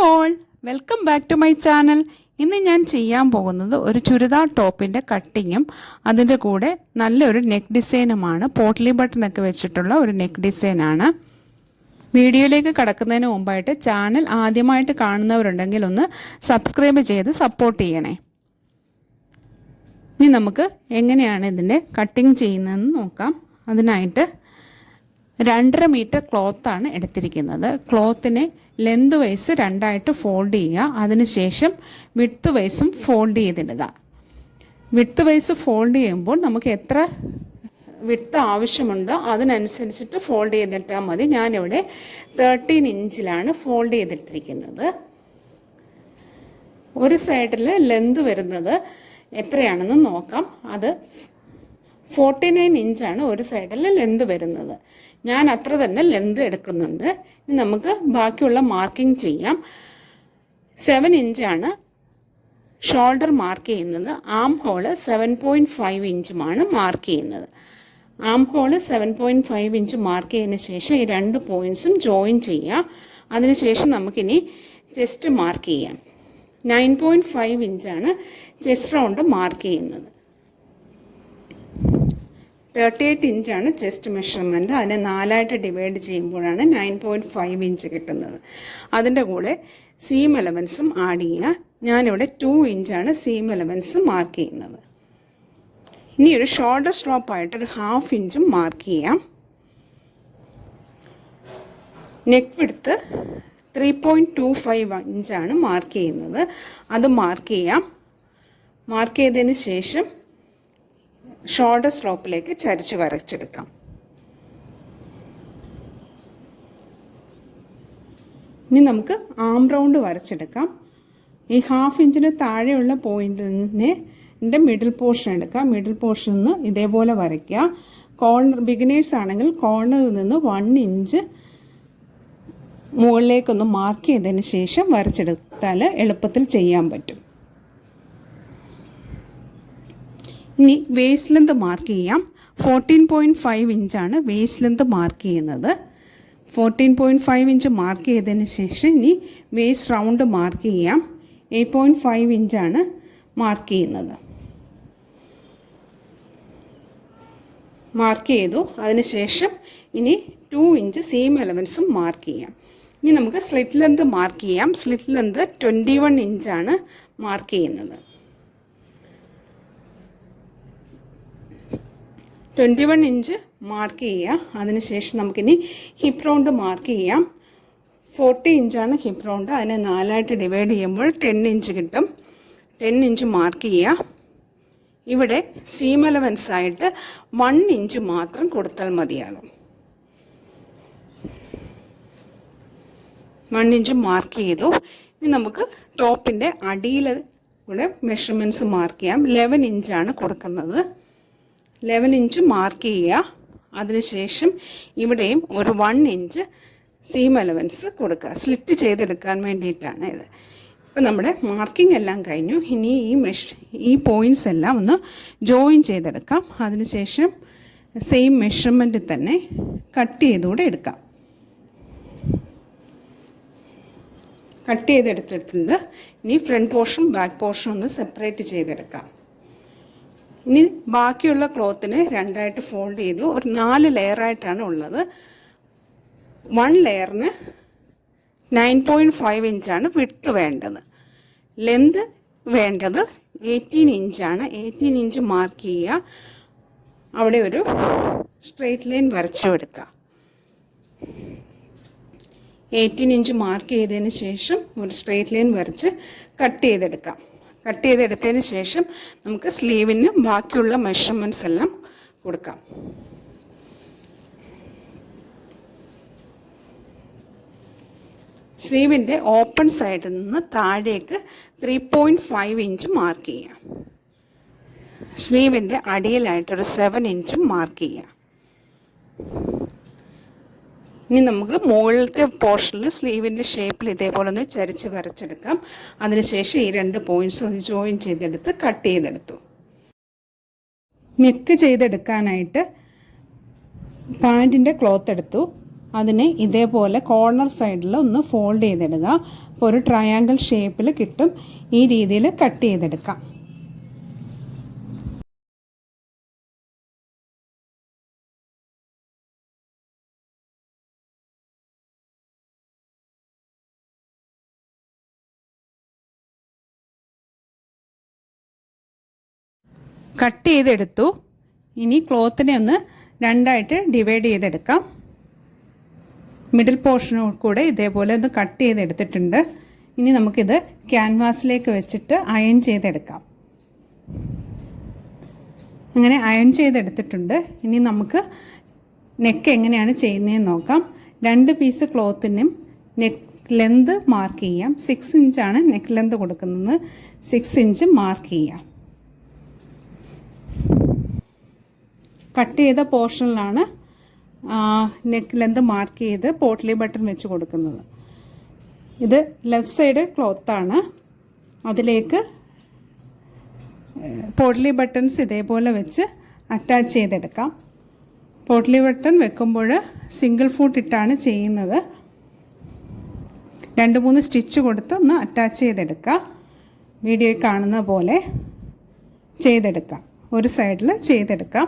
All, welcome back to my channel. ഇന്ന് ഞാൻ ചെയ്യാൻ പോകുന്നത് ഒരു ചുരിദാർ ടോപ്പിൻ്റെ കട്ടിങ്ങും അതിൻ്റെ കൂടെ നല്ലൊരു നെക്ക് ഡിസൈനുമാണ്. പോട്ട്ലി ബട്ടണൊക്കെ വെച്ചിട്ടുള്ള ഒരു നെക്ക് ഡിസൈനാണ്. വീഡിയോയിലേക്ക് കടക്കുന്നതിന് മുമ്പായിട്ട് ചാനൽ ആദ്യമായിട്ട് കാണുന്നവരുണ്ടെങ്കിൽ ഒന്ന് സബ്സ്ക്രൈബ് ചെയ്ത് സപ്പോർട്ട് ചെയ്യണേ. ഇനി നമുക്ക് എങ്ങനെയാണ് ഇതിൻ്റെ കട്ടിങ് ചെയ്യുന്നതെന്ന് നോക്കാം. അതിനായിട്ട് 2.5 മീറ്റർ ക്ലോത്താണ് എടുത്തിരിക്കുന്നത്. ക്ലോത്തിനെ ലെന്ത് വൈസ് രണ്ടായിട്ട് ഫോൾഡ് ചെയ്യുക. അതിനുശേഷം വിഡ്ത്ത് വൈസും ഫോൾഡ് ചെയ്തിടുക. വിഡ്ത്ത് വൈസ് ഫോൾഡ് ചെയ്യുമ്പോൾ നമുക്ക് എത്ര വിഡ്ത്ത് ആവശ്യമുണ്ടോ അതിനനുസരിച്ചിട്ട് ഫോൾഡ് ചെയ്തിട്ടാൽ മതി. ഞാനിവിടെ 13 ഇഞ്ചിലാണ് ഫോൾഡ് ചെയ്തിട്ടിരിക്കുന്നത്. ഒരു സൈഡിൽ ലെന്ത് വരുന്നത് എത്രയാണെന്ന് നോക്കാം. അത് 49 ഇഞ്ചാണ് ഒരു സൈഡിൽ ലെന്ത് വരുന്നത്. ഞാൻ അത്ര തന്നെ ലെന്ത് എടുക്കുന്നുണ്ട്. ഇനി നമുക്ക് ബാക്കിയുള്ള മാർക്കിംഗ് ചെയ്യാം. 7 ഇഞ്ചാണ് ഷോൾഡർ മാർക്ക് ചെയ്യുന്നത്. ആം ഹോള് 7.5 ഇഞ്ചുമാണ് മാർക്ക് ചെയ്യുന്നത്. ആം ഹോള് 7.5 ഇഞ്ച് മാർക്ക് ചെയ്തതിന് ശേഷം ഈ 2 പോയിൻറ്റ്സും ജോയിൻ ചെയ്യാം. അതിനുശേഷം നമുക്കിനി ചെസ്റ്റ് മാർക്ക് ചെയ്യാം. 9.5 ഇഞ്ചാണ് ചെസ്റ്റ് റൗണ്ട് മാർക്ക് ചെയ്യുന്നത്. 38 ഇഞ്ചാണ് ചെസ്റ്റ് മെഷർമെൻറ്റ്. അതിനെ 4ആയിട്ട് ഡിവൈഡ് ചെയ്യുമ്പോഴാണ് 9.5 ഇഞ്ച് കിട്ടുന്നത്. അതിൻ്റെ കൂടെ സീം എലവൻസും ആഡ് ചെയ്യുക. ഞാനിവിടെ 2 ഇഞ്ചാണ് സീം എലവൻസ് മാർക്ക് ചെയ്യുന്നത്. ഇനി ഒരു ഷോൾഡർ സ്ട്രോപ്പായിട്ട് ഒരു 1/2 ഇഞ്ചും മാർക്ക് ചെയ്യാം. നെക്ക് വിഡ്ത്ത് 3.25 ഇഞ്ചാണ് മാർക്ക് ചെയ്യുന്നത്. അത് മാർക്ക് ചെയ്യാം. മാർക്ക് ചെയ്തതിന് ശേഷം ഷോൾഡർ സ്ലോപ്പിലേക്ക് ചരിച്ച് വരച്ചെടുക്കാം. ഇനി നമുക്ക് ആം റൗണ്ട് വരച്ചെടുക്കാം. ഈ 1/2 ഇഞ്ചിന് താഴെയുള്ള പോയിന്റിൻ്റെ മിഡിൽ പോർഷൻ എടുക്കാം. മിഡിൽ പോർഷനിൽ നിന്ന് ഇതേപോലെ വരയ്ക്കുക. കോർണർ ബിഗിനേഴ്സ് ആണെങ്കിൽ കോർണറിൽ നിന്ന് 1 ഇഞ്ച് മുകളിലേക്കൊന്ന് മാർക്ക് ചെയ്തതിന് ശേഷം വരച്ചെടുത്താൽ എളുപ്പത്തിൽ ചെയ്യാൻ പറ്റും. ഇനി വേസ്റ്റ് ലെന്ത് മാർക്ക് ചെയ്യാം. 14.5 ഇഞ്ചാണ് വേസ്റ്റ് ലെന്ത് മാർക്ക് ചെയ്യുന്നത്. 14.5 ഇഞ്ച് മാർക്ക് ചെയ്തതിന് ശേഷം ഇനി വേസ്റ്റ് റൗണ്ട് മാർക്ക് ചെയ്യാം. 8.5 ഇഞ്ചാണ് മാർക്ക് ചെയ്യുന്നത്. മാർക്ക് ചെയ്തു. അതിനുശേഷം ഇനി 2 ഇഞ്ച് സീം എലവൻസും മാർക്ക് ചെയ്യാം. ഇനി നമുക്ക് സ്ലിറ്റ് ലെന്ത് മാർക്ക് ചെയ്യാം. സ്ലിറ്റ് ലെന്ത് 21 ഇഞ്ചാണ് മാർക്ക് ചെയ്യുന്നത്. 21 ഇഞ്ച് മാർക്ക് ചെയ്യുക. അതിനുശേഷം നമുക്കിനി ഹിപ്പ് റൗണ്ട് മാർക്ക് ചെയ്യാം. 40 ഇഞ്ചാണ് ഹിപ്പ് റൗണ്ട്. അതിനെ 4ആയിട്ട് ഡിവൈഡ് ചെയ്യുമ്പോൾ 10 ഇഞ്ച് കിട്ടും. 10 ഇഞ്ച് മാർക്ക് ചെയ്യുക. ഇവിടെ സീം എലവൻസ് ആയിട്ട് 1 ഇഞ്ച് മാത്രം കൊടുത്താൽ മതിയാകും. 1 ഇഞ്ച് മാർക്ക് ചെയ്തു. ഇനി നമുക്ക് ടോപ്പിൻ്റെ അടിയിൽ കൂടെ മെഷർമെൻറ്റ്സ് മാർക്ക് ചെയ്യാം. 11 ഇഞ്ചാണ് കൊടുക്കുന്നത്. 11 ഇഞ്ച് മാർക്ക് ചെയ്യുക. അതിനുശേഷം ഇവിടെയും ഒരു 1 ഇഞ്ച് സീം എലവൻസ് കൊടുക്കുക. സ്ലിറ്റ് ചെയ്തെടുക്കാൻ വേണ്ടിയിട്ടാണ് ഇത്. ഇപ്പം നമ്മുടെ മാർക്കിംഗ് എല്ലാം കഴിഞ്ഞു. ഇനി ഈ പോയിൻറ്റ്സ് എല്ലാം ഒന്ന് ജോയിൻ ചെയ്തെടുക്കാം. അതിനുശേഷം സെയിം മെഷർമെൻറ്റിൽ തന്നെ കട്ട് ചെയ്തുകൂടെ എടുക്കാം. കട്ട് ചെയ്തെടുത്തിട്ടുണ്ട്. ഇനി ഫ്രണ്ട് പോർഷൻ ബാക്ക് പോർഷൻ ഒന്ന് സെപ്പറേറ്റ് ചെയ്തെടുക്കാം. ഇനി ബാക്കിയുള്ള ക്ലോത്തിനെ 2ആയിട്ട് ഫോൾഡ് ചെയ്തു. ഒരു 4 ലെയറായിട്ടാണ് ഉള്ളത്. 1 ലെയറിന് 9.5 ഇഞ്ചാണ് വിഡ്ത്ത് വേണ്ടത്. ലെന്ത് വേണ്ടത് 18 ഇഞ്ചാണ്. 18 ഇഞ്ച് മാർക്ക് ചെയ്യുക. അവിടെ ഒരു സ്ട്രെയിറ്റ് ലൈൻ വരച്ചു എടുക്കുക. 18 ഇഞ്ച് മാർക്ക് ചെയ്തതിന് ശേഷം ഒരു സ്ട്രെയിറ്റ് ലൈൻ വരച്ച് കട്ട് ചെയ്തെടുക്കാം. കട്ട് ചെയ്തെടുത്തതിന് ശേഷം നമുക്ക് സ്ലീവിന് ബാക്കിയുള്ള മെഷർമെൻറ്റ്സ് എല്ലാം കൊടുക്കാം. സ്ലീവിൻ്റെ ഓപ്പൺ സൈഡിൽ നിന്ന് താഴേക്ക് 3.5 ഇഞ്ച് മാർക്ക് ചെയ്യാം. സ്ലീവിൻ്റെ അടിയിലായിട്ടൊരു 7 ഇഞ്ചും മാർക്ക് ചെയ്യാം. ഇനി നമുക്ക് മുകളിലത്തെ പോർഷനിൽ സ്ലീവിൻ്റെ ഷേപ്പിൽ ഇതേപോലെ ഒന്ന് ചരിച്ച് വരച്ചെടുക്കാം. അതിനുശേഷം ഈ 2 പോയിൻറ്റ്സ് ഒന്ന് ജോയിൻ ചെയ്തെടുത്ത് കട്ട് ചെയ്തെടുത്തു. നെക്ക് ചെയ്തെടുക്കാനായിട്ട് പാൻറ്റിൻ്റെ ക്ലോത്ത് എടുത്തു. അതിനെ ഇതേപോലെ കോർണർ സൈഡിൽ ഒന്ന് ഫോൾഡ് ചെയ്തിടുക. അപ്പോൾ ഒരു ട്രയാങ്കിൾ ഷേപ്പിൽ കിട്ടും. ഈ രീതിയിൽ കട്ട് ചെയ്തെടുക്കാം. കട്ട് ചെയ്തെടുത്തു. ഇനി ക്ലോത്തിനെ ഒന്ന് രണ്ടായിട്ട് ഡിവൈഡ് ചെയ്തെടുക്കാം. മിഡിൽ പോർഷനും കൂടെ ഇതേപോലെ ഒന്ന് കട്ട് ചെയ്തെടുത്തിട്ടുണ്ട്. ഇനി നമുക്കിത് ക്യാൻവാസിലേക്ക് വെച്ചിട്ട് അയൺ ചെയ്തെടുക്കാം. അങ്ങനെ അയൺ ചെയ്തെടുത്തിട്ടുണ്ട്. ഇനി നമുക്ക് നെക്ക് എങ്ങനെയാണ് ചെയ്യുന്നതെന്ന് നോക്കാം. 2 പീസ് ക്ലോത്തിനും നെക്ക് ലെന്ത് മാർക്ക് ചെയ്യാം. 6 ഇഞ്ചാണ് നെക്ക് ലെന്ത് കൊടുക്കുന്നത്. 6 ഇഞ്ച് മാർക്ക് ചെയ്യാം. കട്ട് ചെയ്ത പോർഷനിലാണ് നെക്ക് ലെന്ത് മാർക്ക് ചെയ്ത് പോട്ട്ലി ബട്ടൺ വെച്ച് കൊടുക്കുന്നത്. ഇത് ലെഫ്റ്റ് സൈഡ് ക്ലോത്താണ്. അതിലേക്ക് പോട്ട്ലി ബട്ടൺസ് ഇതേപോലെ വെച്ച് അറ്റാച്ച് ചെയ്തെടുക്കാം. പോട്ട്ലി ബട്ടൺ വെക്കുമ്പോൾ സിംഗിൾ ഫൂട്ട് ഇട്ടാണ് ചെയ്യുന്നത്. 2-3 സ്റ്റിച്ച് കൊടുത്ത് ഒന്ന് അറ്റാച്ച് ചെയ്തെടുക്കാം. വീഡിയോയിൽ കാണുന്ന പോലെ ചെയ്തെടുക്കാം. ഒരു സൈഡിൽ ചെയ്തെടുക്കാം.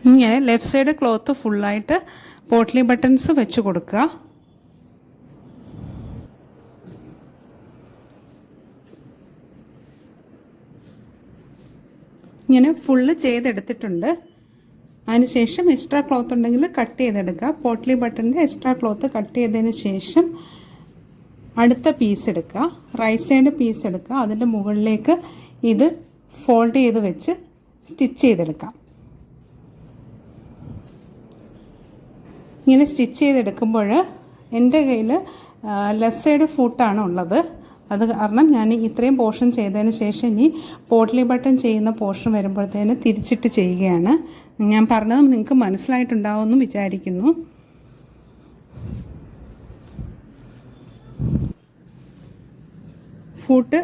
ഇങ്ങനെ ലെഫ്റ്റ് സൈഡ് ക്ലോത്ത് ഫുള്ളായിട്ട് പോട്ട്ലി ബട്ടൺസ് വെച്ച് കൊടുക്കുക. ഇങ്ങനെ ഫുള്ള് ചെയ്തെടുത്തിട്ടുണ്ട്. അതിനുശേഷം എക്സ്ട്രാ ക്ലോത്ത് ഉണ്ടെങ്കിൽ കട്ട് ചെയ്തെടുക്കുക. പോട്ട്ലി ബട്ടണിൻ്റെ എക്സ്ട്രാ ക്ലോത്ത് കട്ട് ചെയ്തതിന് ശേഷം അടുത്ത പീസ് എടുക്കുക. റൈറ്റ് സൈഡ് പീസ് എടുക്കുക. അതിൻ്റെ മുകളിലേക്ക് ഇത് ഫോൾഡ് ചെയ്ത് വെച്ച് സ്റ്റിച്ച് ചെയ്തെടുക്കാം. ഇങ്ങനെ സ്റ്റിച്ച് ചെയ്തെടുക്കുമ്പോൾ എൻ്റെ കയ്യിൽ ലെഫ്റ്റ് സൈഡ് ഫൂട്ടാണ് ഉള്ളത്. അത് കാരണം ഞാൻ ഇത്രയും പോർഷൻ ചെയ്തതിന് ശേഷം ഇനി പോട്ട്ലി ബട്ടൺ ചെയ്യുന്ന പോർഷൻ വരുമ്പോഴത്തേന് തിരിച്ചിട്ട് ചെയ്യുകയാണ്. ഞാൻ പറഞ്ഞത് നിങ്ങൾക്ക് മനസ്സിലായിട്ടുണ്ടാവുമെന്ന് വിചാരിക്കുന്നു. ഫൂട്ട്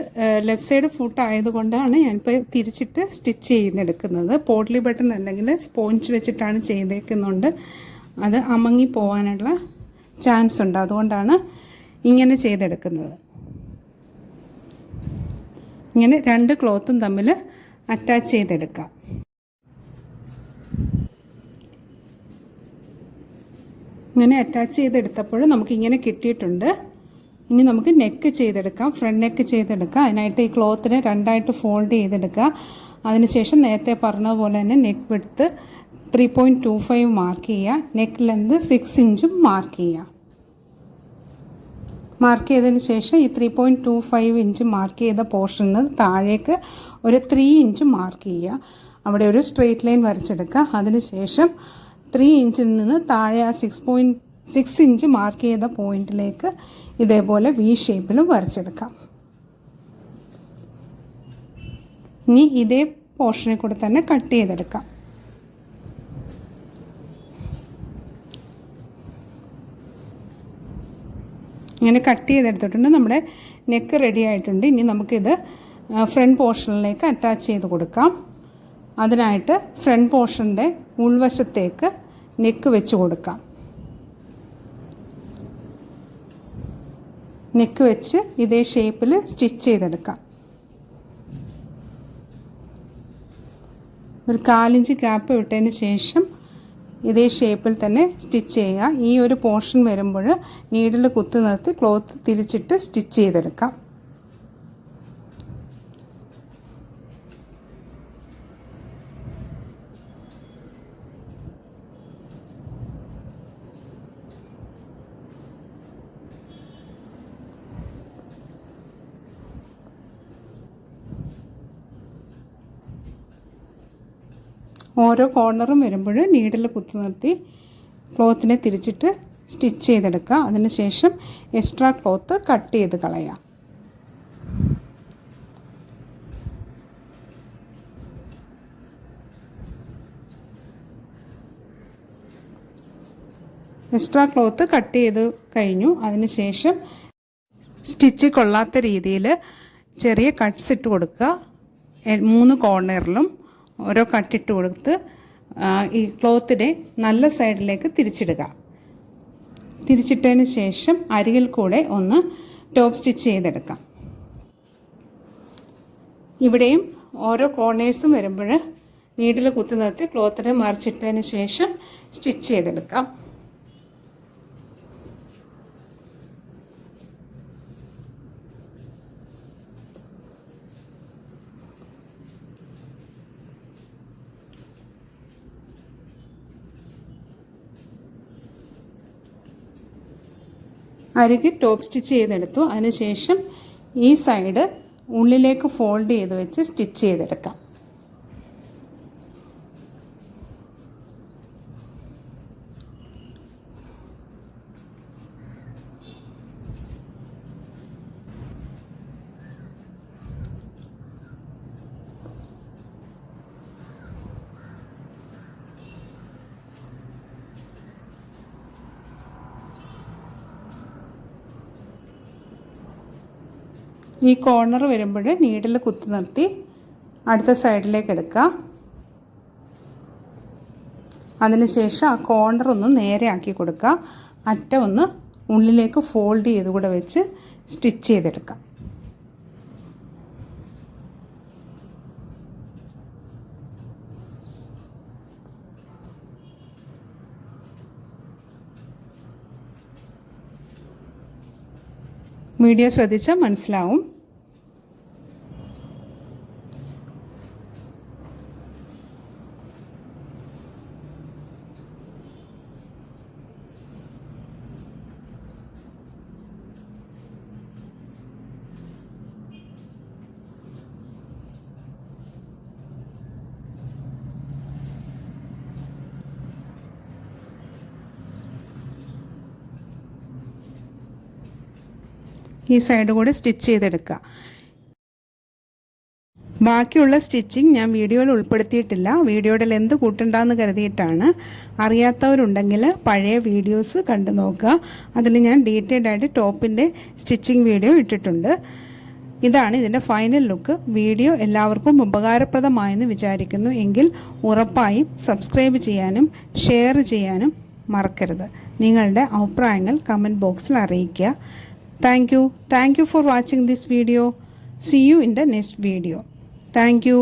ലെഫ്റ്റ് സൈഡ് ഫൂട്ട് ആയതുകൊണ്ടാണ് ഞാനിപ്പോൾ തിരിച്ചിട്ട് സ്റ്റിച്ച് ചെയ്തെടുക്കുന്നത്. പോട്ട്ലി ബട്ടൺ അല്ലെങ്കിൽ സ്പോഞ്ച് വെച്ചിട്ടാണ് ചെയ്തേക്കുന്നുണ്ട്. അത് അമങ്ങി പോകാനുള്ള ചാൻസ് ഉണ്ട്. അതുകൊണ്ടാണ് ഇങ്ങനെ ചെയ്തെടുക്കുന്നത്. ഇങ്ങനെ 2 ക്ലോത്തും തമ്മിൽ അറ്റാച്ച് ചെയ്തെടുക്കാം. ഇങ്ങനെ അറ്റാച്ച് ചെയ്തെടുത്തപ്പോൾ നമുക്കിങ്ങനെ കിട്ടിയിട്ടുണ്ട്. ഇനി നമുക്ക് നെക്ക് ചെയ്തെടുക്കാം. ഫ്രണ്ട് നെക്ക് ചെയ്തെടുക്കാം. അതിനായിട്ട് ഈ ക്ലോത്തിനെ 2ആയിട്ട് ഫോൾഡ് ചെയ്തെടുക്കുക. അതിനുശേഷം നേരത്തെ പറഞ്ഞതുപോലെ തന്നെ നെക്ക് വിഡ്ത്ത് 3.25 മാർക്ക് ചെയ്യുക. നെക്ക് ലെന്ത് 6 ഇഞ്ചും മാർക്ക് ചെയ്യുക. മാർക്ക് ചെയ്തതിന് ശേഷം ഈ 3.25 ഇഞ്ച് മാർക്ക് ചെയ്ത പോർഷനിൽ താഴേക്ക് ഒരു 3 ഇഞ്ച് മാർക്ക് ചെയ്യുക. അവിടെ ഒരു സ്ട്രെയിറ്റ് ലൈൻ വരച്ചെടുക്കുക. അതിനുശേഷം 3 ഇഞ്ചിൽ നിന്ന് താഴെ ആ 6 ഇഞ്ച് മാർക്ക് ചെയ്ത പോയിന്റിലേക്ക് ഇതേപോലെ വി ഷേപ്പിൽ വരച്ചെടുക്കാം. ഇനി ഇതേ പോർഷനിൽ കൂടെ തന്നെ കട്ട് ചെയ്തെടുക്കാം. ഇങ്ങനെ കട്ട് ചെയ്തെടുത്തിട്ടുണ്ട്. നമ്മുടെ നെക്ക് റെഡി ആയിട്ടുണ്ട്. ഇനി നമുക്കിത് ഫ്രണ്ട് പോർഷനിലേക്ക് അറ്റാച്ച് ചെയ്ത് കൊടുക്കാം. അതിനായിട്ട് ഫ്രണ്ട് പോർഷൻ്റെ ഉൾവശത്തേക്ക് നെക്ക് വെച്ച് കൊടുക്കാം. നെക്ക് വെച്ച് ഇതേ ഷേപ്പിൽ സ്റ്റിച്ച് ചെയ്തെടുക്കാം. ഒരു 4 ഇഞ്ച് ഗ്യാപ്പ് വിട്ടതിന് ശേഷം ഇതേ ഷേപ്പിൽ തന്നെ സ്റ്റിച്ച് ചെയ്യുക. ഈ ഒരു പോർഷൻ വരുമ്പോൾ നീഡിൽ കുത്തി നിർത്തി ക്ലോത്ത് തിരിച്ചിട്ട് സ്റ്റിച്ച് ചെയ്തെടുക്കാം. ഓരോ കോർണറും വരുമ്പോൾ നീഡിൽ കുത്തി നിർത്തി ക്ലോത്തിനെ തിരിച്ചിട്ട് സ്റ്റിച്ച് ചെയ്തെടുക്കുക. അതിനുശേഷം എക്സ്ട്രാ ക്ലോത്ത് കട്ട് ചെയ്ത് കളയാം. എക്സ്ട്രാ ക്ലോത്ത് കട്ട് ചെയ്ത് കഴിഞ്ഞു. അതിനുശേഷം സ്റ്റിച്ച് കൊള്ളാത്ത രീതിയിൽ ചെറിയ കട്ട്സ് ഇട്ട് കൊടുക്കുക. 3 കോർണറിലും ഓരോ കട്ടിട്ട് കൊടുത്ത് ഈ ക്ലോത്തിനെ നല്ല സൈഡിലേക്ക് തിരിച്ചിടുക. തിരിച്ചിട്ടതിന് ശേഷം അരികിൽ കൂടെ ഒന്ന് ടോപ്പ് സ്റ്റിച്ച് ചെയ്തെടുക്കാം. ഇവിടെയും ഓരോ കോർണേഴ്സും വരുമ്പോൾ നീഡിൽ കുത്തി നിർത്തി ക്ലോത്തിനെ മറിച്ചിട്ടതിന് ശേഷം സ്റ്റിച്ച് ചെയ്തെടുക്കാം. അരികെ ടോപ്പ് സ്റ്റിച്ച് ചെയ്തെടുത്തു. അതിനുശേഷം ഈ സൈഡ് ഉള്ളിലേക്ക് ഫോൾഡ് ചെയ്ത് വെച്ച് സ്റ്റിച്ച് ചെയ്തെടുക്കാം. ഈ കോർണർ വരുമ്പോൾ നീഡിൽ കുത്തി നിർത്തി അടുത്ത സൈഡിലേക്ക് എടുക്കുക. അതിനുശേഷം ആ കോർണർ ഒന്ന് നേരെ ആക്കി കൊടുക്കുക. അറ്റം ഒന്ന് ഉള്ളിലേക്ക് ഫോൾഡ് ചെയ്ത് കൂടെ വെച്ച് സ്റ്റിച്ച് ചെയ്തെടുക്കാം. വീഡിയോ ശ്രദ്ധിച്ചാൽ മനസ്സിലാവും. ഈ സൈഡ് കൂടെ സ്റ്റിച്ച് ചെയ്തെടുക്കുക. ബാക്കിയുള്ള സ്റ്റിച്ചിങ് ഞാൻ വീഡിയോയിൽ ഉൾപ്പെടുത്തിയിട്ടില്ല. വീഡിയോയുടെ ലെന്ത് കൂട്ടണ്ടെന്ന് കരുതിയിട്ടാണ്. അറിയാത്തവരുണ്ടെങ്കിൽ പഴയ വീഡിയോസ് കണ്ടു നോക്കുക. അതിൽ ഞാൻ ഡീറ്റെയിൽഡ് ആയിട്ട് ടോപ്പിൻ്റെ സ്റ്റിച്ചിങ് വീഡിയോ ഇട്ടിട്ടുണ്ട്. ഇതാണ് ഇതിൻ്റെ ഫൈനൽ ലുക്ക്. വീഡിയോ എല്ലാവർക്കും ഉപകാരപ്രദമായെന്ന് വിചാരിക്കുന്നു. എങ്കിൽ ഉറപ്പായും സബ്സ്ക്രൈബ് ചെയ്യാനും ഷെയർ ചെയ്യാനും മറക്കരുത്. നിങ്ങളുടെ അഭിപ്രായങ്ങൾ കമൻറ്റ് ബോക്സിൽ അറിയിക്കുക. Thank you for watching this video. See you in the next video. Thank you.